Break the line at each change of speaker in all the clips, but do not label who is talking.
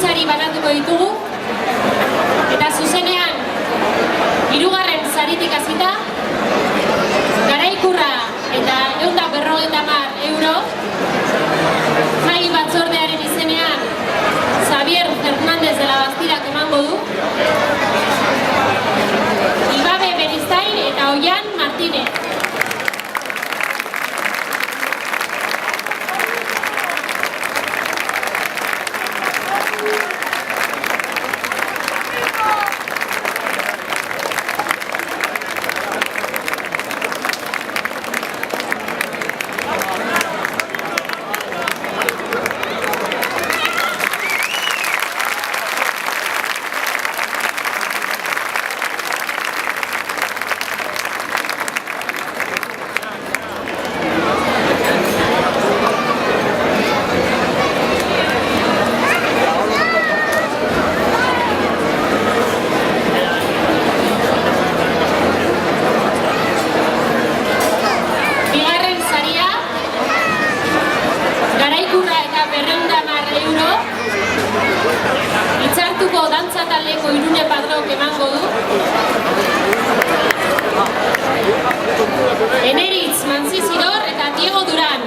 sari banatuko ditugu, eta zuzenean, 3. saritik hasita, Garaikurra eta 150 euro, jai batzordearen izenean, Xavier Fernández de la Bastidak emango du, Ibabe Beristain eta Oian Martínez. Itzartuko dantza taldeko Irune Padrok emango du. Eneritz Manzizidor eta Diego Duran.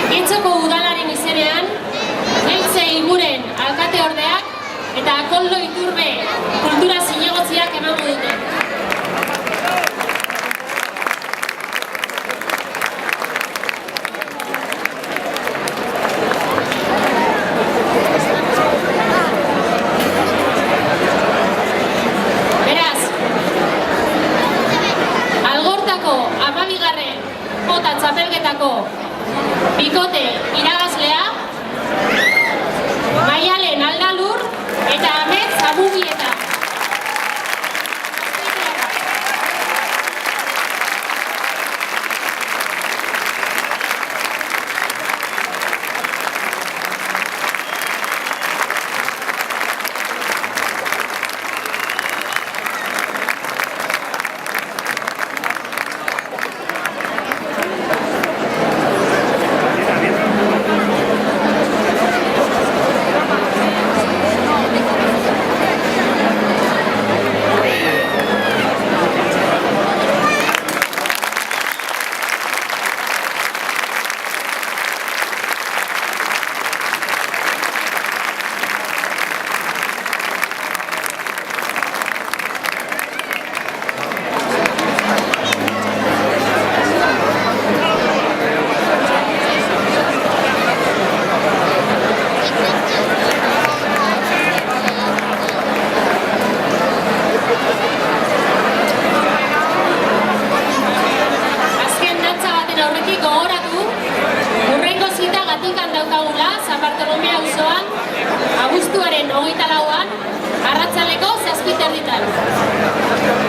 Getxoko udalaren izenean, Eltze Iguren alkateordeak eta Koldo Iturbe kultura zinegotziak emango dute. Beraz, Algortako 12. Jota txapelketako bikote irabazlea, Maialen Aldalur eta Ametz Abubieta. San Bartolome auzoan, abuztuaren 24an, arratsaldeko 7:30.